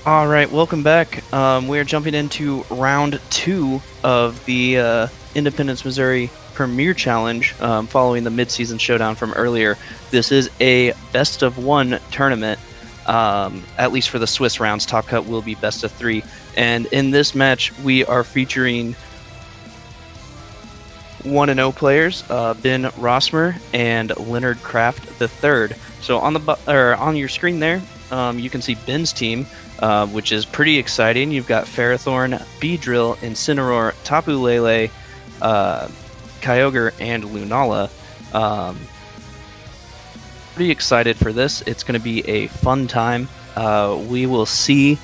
All right, welcome back. We're jumping into round two of the Independence, Missouri Premier Challenge following the midseason showdown from earlier. This is a best of one tournament, at least for the Swiss rounds. Top Cut will be best of three. And in this match, we are featuring 1-0 players, Ben Rossmer and Leonard Kraft III. So on your screen there, you can see Ben's team, which is pretty exciting. You've got Ferrothorn, Beedrill, Incineroar, Tapu Lele, Kyogre, and Lunala. Pretty excited for this. It's going to be a fun time. We will see,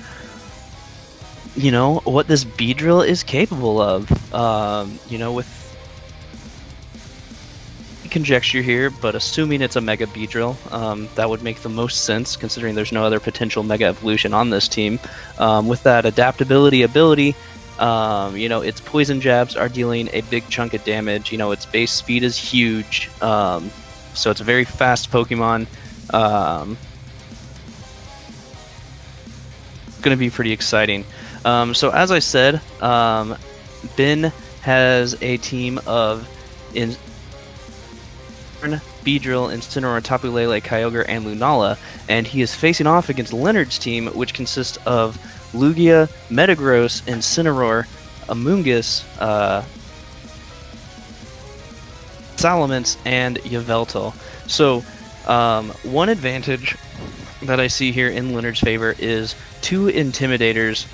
what this Beedrill is capable of. With conjecture here, but assuming it's a Mega Beedrill, that would make the most sense considering there's no other potential Mega Evolution on this team. With that adaptability ability, its poison jabs are dealing a big chunk of damage. Its base speed is huge, so it's a very fast Pokemon. Going to be pretty exciting. So as I said, Ben has a team of Beedrill, Incineroar, Tapu Lele, Kyogre, and Lunala, and he is facing off against Leonard's team, which consists of Lugia, Metagross, Incineroar, Amoonguss, Salamence, and Yveltal. So, one advantage that I see here in Leonard's favor is two Intimidators.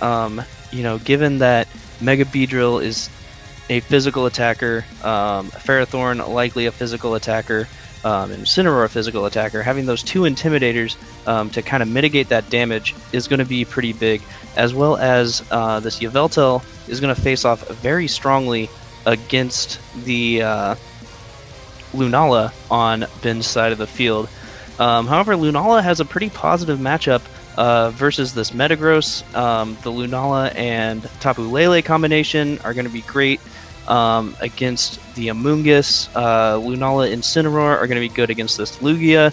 Given that Mega Beedrill is a physical attacker, Ferrothorn likely a physical attacker, and Incineroar a physical attacker, having those two Intimidators to kind of mitigate that damage is going to be pretty big, as well as this Yveltal is going to face off very strongly against the Lunala on Ben's side of the field. However, Lunala has a pretty positive matchup versus this Metagross. The Lunala and Tapu Lele combination are going to be great against the Amoonguss. Lunala and Incineroar are going to be good against this Lugia.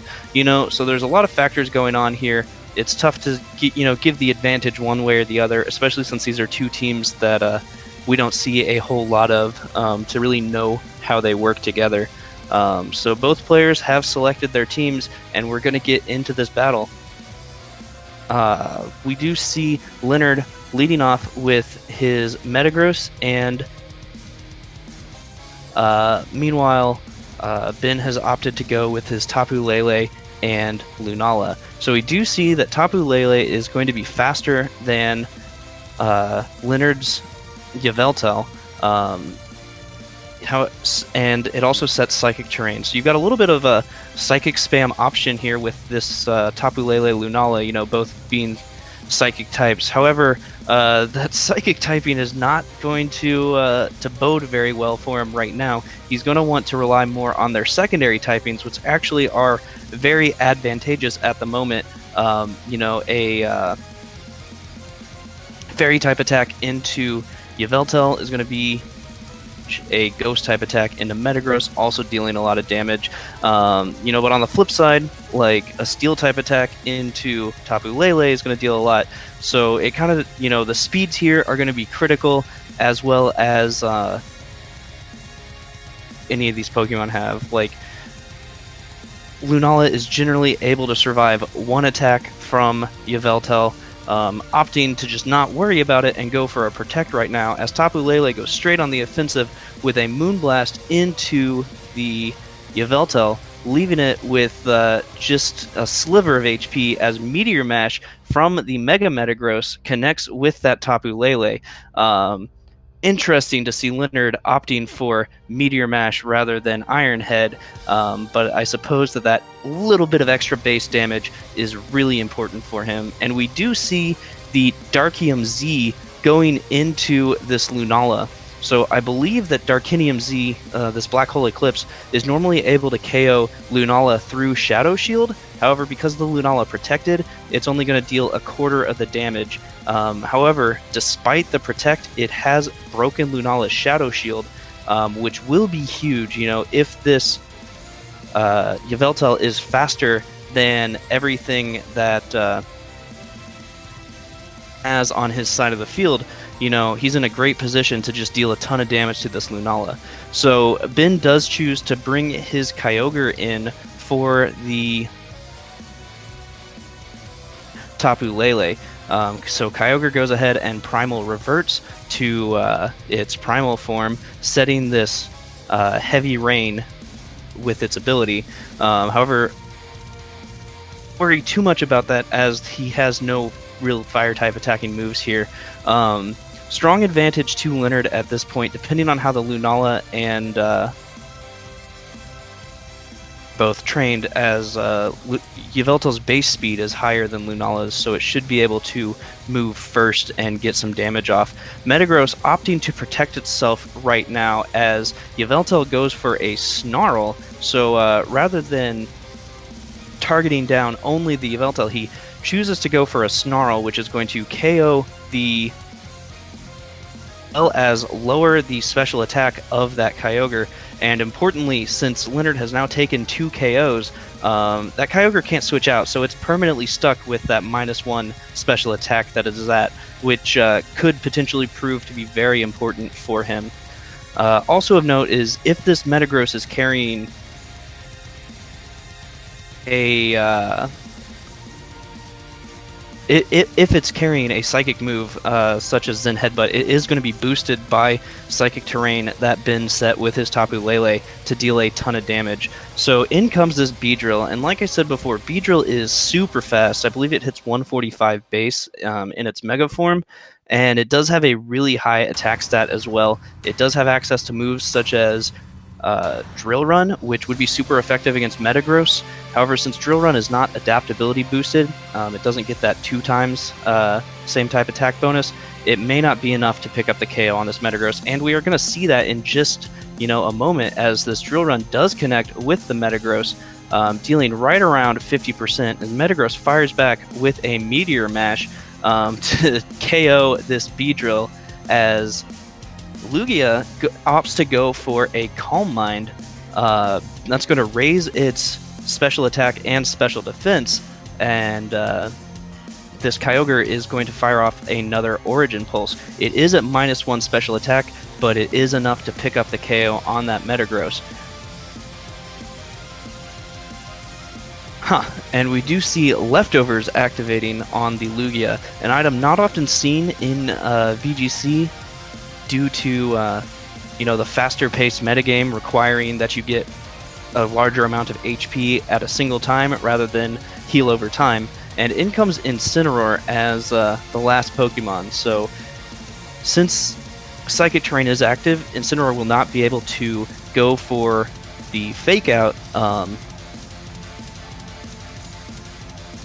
So there's a lot of factors going on here. It's tough to give the advantage one way or the other, especially since these are two teams that we don't see a whole lot of to really know how they work together. So both players have selected their teams, and we're going to get into this battle. We do see Leonard leading off with his Metagross, and meanwhile, Ben has opted to go with his Tapu Lele and Lunala. So we do see that Tapu Lele is going to be faster than Leonard's Yveltal. And it also sets Psychic Terrain. So you've got a little bit of a Psychic spam option here with this Tapu Lele Lunala, both being Psychic types. However, that Psychic typing is not going to bode very well for him right now. He's going to want to rely more on their secondary typings, which actually are very advantageous at the moment. A Fairy type attack into Yveltal is going to be a ghost type attack into Metagross, also dealing a lot of damage. But on the flip side, like a steel type attack into Tapu Lele is going to deal a lot. So it kind of, the speeds here are going to be critical, as well as any of these Pokemon have. Like, Lunala is generally able to survive one attack from Yveltal, opting to just not worry about it and go for a Protect right now, as Tapu Lele goes straight on the offensive with a Moonblast into the Yveltal, leaving it with just a sliver of HP, as Meteor Mash from the Mega Metagross connects with that Tapu Lele. Interesting to see Leonard opting for Meteor Mash rather than Iron Head, but I suppose that little bit of extra base damage is really important for him. And we do see the Darkium Z going into this Lunala. So I believe that Darkinium Z, this Black Hole Eclipse, is normally able to KO Lunala through Shadow Shield. However, because the Lunala protected, it's only going to deal a quarter of the damage. However, despite the Protect, it has broken Lunala's Shadow Shield, which will be huge, if this Yveltal is faster than everything that has on his side of the field, you know, he's in a great position to just deal a ton of damage to this Lunala. So Ben does choose to bring his Kyogre in for the Tapu Lele. So Kyogre goes ahead and Primal reverts to its Primal form, setting this Heavy Rain with its ability. However, worry too much about that as he has no real Fire-type attacking moves here. Strong advantage to Leonard at this point, depending on how the Lunala and both trained, as Yveltal's base speed is higher than Lunala's, so it should be able to move first and get some damage off. Metagross opting to protect itself right now as Yveltal goes for a Snarl, so rather than targeting down only the Yveltal, he chooses to go for a Snarl, which is going to KO the well as lower the special attack of that Kyogre. And importantly, since Leonard has now taken 2 KOs, that Kyogre can't switch out, so it's permanently stuck with that -1 special attack that it is at, which could potentially prove to be very important for him. Also of note is if this Metagross is carrying a if it's carrying a Psychic move such as Zen Headbutt, it is going to be boosted by Psychic Terrain that Ben set with his Tapu Lele to deal a ton of damage. So in comes this Beedrill, and like I said before, Beedrill is super fast. I believe it hits 145 base in its Mega form, and it does have a really high attack stat as well. It does have access to moves such as Drill Run, which would be super effective against Metagross. However, since Drill Run is not adaptability boosted, it doesn't get that 2 times same type attack bonus. It may not be enough to pick up the KO on this Metagross, and we are going to see that in just a moment as this Drill Run does connect with the Metagross, dealing right around 50%, and Metagross fires back with a Meteor Mash to KO this Beedrill as Lugia opts to go for a Calm Mind. That's going to raise its special attack and special defense, and this Kyogre is going to fire off another Origin Pulse. It is at -1 special attack, but it is enough to pick up the KO on that Metagross. And we do see Leftovers activating on the Lugia, an item not often seen in VGC, due to the faster-paced metagame requiring that you get a larger amount of HP at a single time rather than heal over time. And in comes Incineroar as the last Pokemon. So since Psychic Terrain is active, Incineroar will not be able to go for the Fake Out.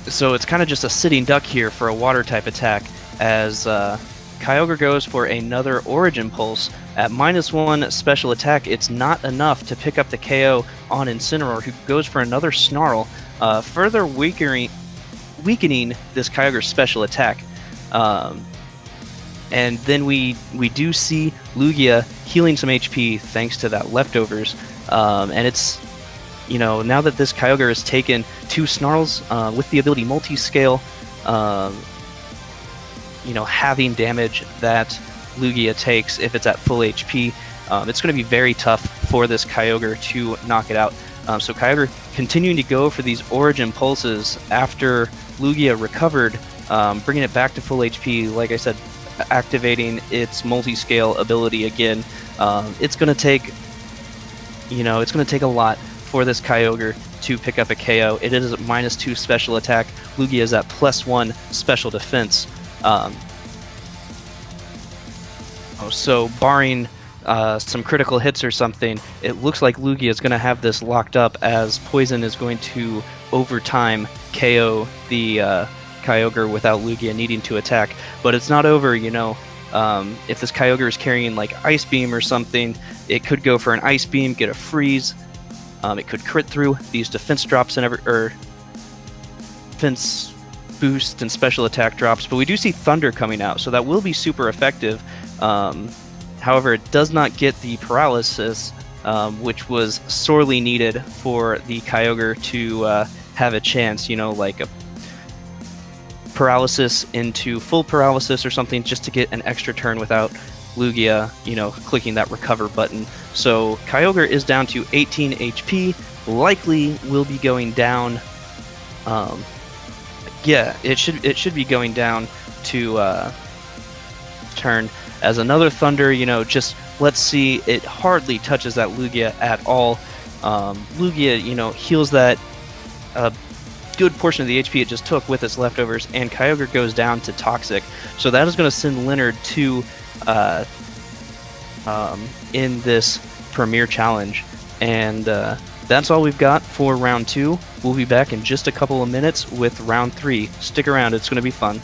So it's kind of just a sitting duck here for a Water-type attack as Kyogre goes for another Origin Pulse. At -1 special attack, it's not enough to pick up the KO on Incineroar, who goes for another Snarl, further weakening this Kyogre's special attack. And then we do see Lugia healing some HP thanks to that Leftovers. And it's, now that this Kyogre has taken 2 Snarls with the ability Multiscale, having damage that Lugia takes if it's at full HP, it's going to be very tough for this Kyogre to knock it out. So Kyogre continuing to go for these Origin Pulses after Lugia recovered, bringing it back to full HP. Like I said, activating its Multiscale ability again. It's going to take, a lot for this Kyogre to pick up a KO. It is at -2 special attack. Lugia is at +1 special defense. So barring some critical hits or something, it looks like Lugia is going to have this locked up as Poison is going to, over time, KO the Kyogre without Lugia needing to attack. But it's not over, if this Kyogre is carrying like Ice Beam or something, it could go for an Ice Beam, get a Freeze. It could crit through these defense drops and defense boost and special attack drops, but we do see Thunder coming out, so that will be super effective. However, it does not get the paralysis, which was sorely needed for the Kyogre to have a chance, like a paralysis into full paralysis or something just to get an extra turn without Lugia, clicking that recover button. So Kyogre is down to 18 HP, likely will be going down. Yeah, it should be going down to turn as another Thunder. Just let's see. It hardly touches that Lugia at all. Lugia, heals that good portion of the HP it just took with its leftovers, and Kyogre goes down to Toxic. So that is going to send Leonard to in this Premier Challenge, and that's all we've got for round 2. We'll be back in just a couple of minutes with round 3. Stick around, it's going to be fun.